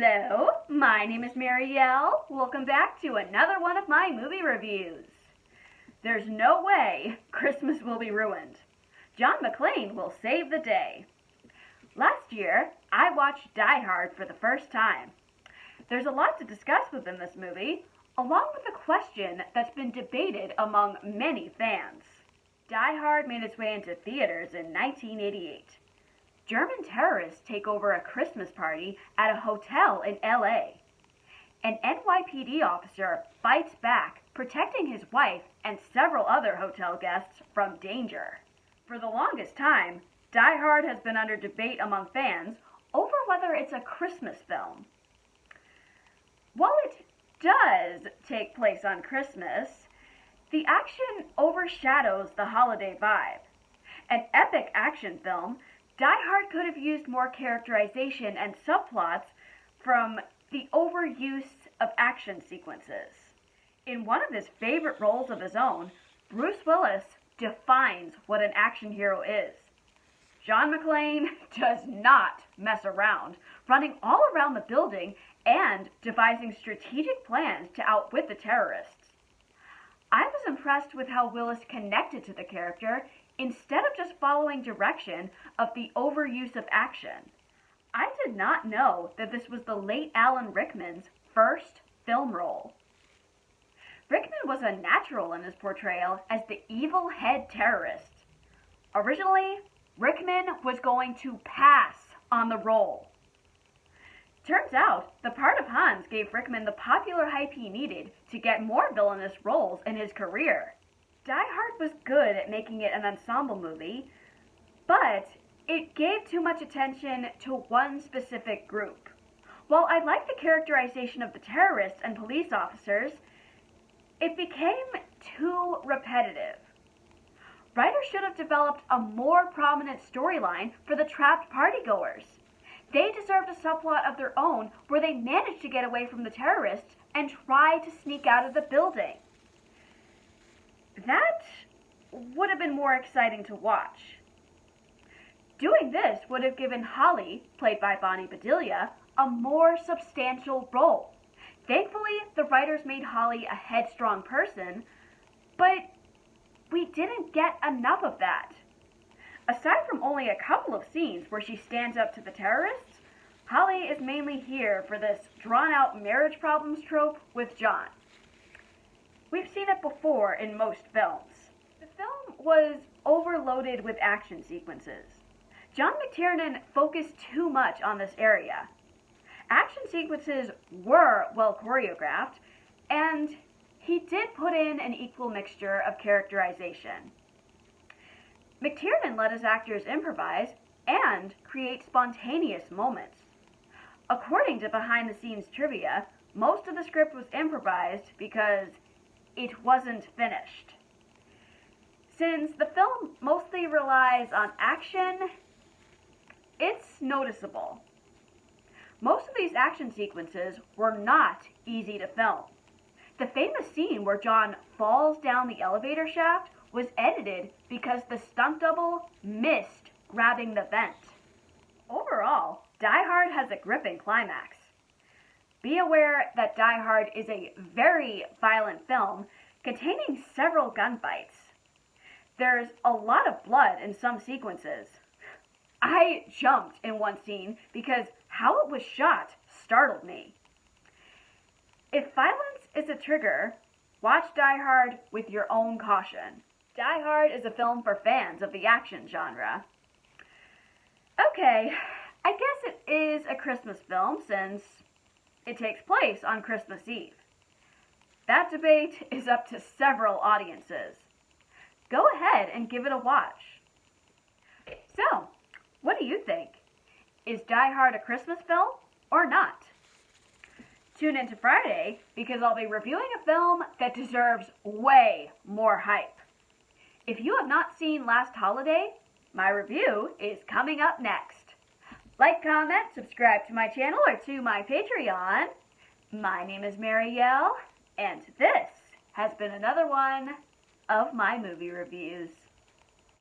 Hello, my name is Marielle. Welcome back to another one of my movie reviews. There's no way Christmas will be ruined. John McClane will save the day. Last year, I watched Die Hard for the first time. There's a lot to discuss within this movie, along with a question that's been debated among many fans. Die Hard made its way into theaters in 1988. German terrorists take over a Christmas party at a hotel in LA. An NYPD officer fights back, protecting his wife and several other hotel guests from danger. For the longest time, Die Hard has been under debate among fans over whether it's a Christmas film. While it does take place on Christmas, the action overshadows the holiday vibe. An epic action film, Die Hard could have used more characterization and subplots from the overuse of action sequences. In one of his favorite roles of his own, Bruce Willis defines what an action hero is. John McClane does not mess around, running all around the building and devising strategic plans to outwit the terrorists. I was impressed with how Willis connected to the character instead of just following direction of the overuse of action. I did not know that this was the late Alan Rickman's first film role. Rickman was a natural in his portrayal as the evil head terrorist. Originally, Rickman was going to pass on the role. Turns out, the part of Hans gave Rickman the popular hype he needed to get more villainous roles in his career. Die Hard was good at making it an ensemble movie, but it gave too much attention to one specific group. While I liked the characterization of the terrorists and police officers, it became too repetitive. Writers should have developed a more prominent storyline for the trapped partygoers. They deserved a subplot of their own where they managed to get away from the terrorists and try to sneak out of the building. That would have been more exciting to watch. Doing this would have given Holly, played by Bonnie Bedelia, a more substantial role. Thankfully, the writers made Holly a headstrong person, but we didn't get enough of that. Aside from only a couple of scenes where she stands up to the terrorists, Holly is mainly here for this drawn-out marriage problems trope with John. We've seen it before in most films. The film was overloaded with action sequences. John McTiernan focused too much on this area. Action sequences were well choreographed, and he did put in an equal mixture of characterization. McTiernan let his actors improvise and create spontaneous moments. According to behind-the-scenes trivia, most of the script was improvised because it wasn't finished. Since the film mostly relies on action, it's noticeable. Most of these action sequences were not easy to film. The famous scene where John falls down the elevator shaft was edited because the stunt double missed grabbing the vent. Overall, Die Hard has a gripping climax. Be aware that Die Hard is a very violent film containing several gunfights. There's a lot of blood in some sequences. I jumped in one scene because how it was shot startled me. If violence is a trigger, watch Die Hard with your own caution. Die Hard is a film for fans of the action genre. Okay, I guess it is a Christmas film since it takes place on Christmas Eve. That debate is up to several audiences. Go ahead and give it a watch. So, what do you think? Is Die Hard a Christmas film or not? Tune in to Friday because I'll be reviewing a film that deserves way more hype. If you have not seen Last Holiday, my review is coming up next. Like, comment, subscribe to my channel or to my Patreon. My name is Marielle, and this has been another one of my movie reviews.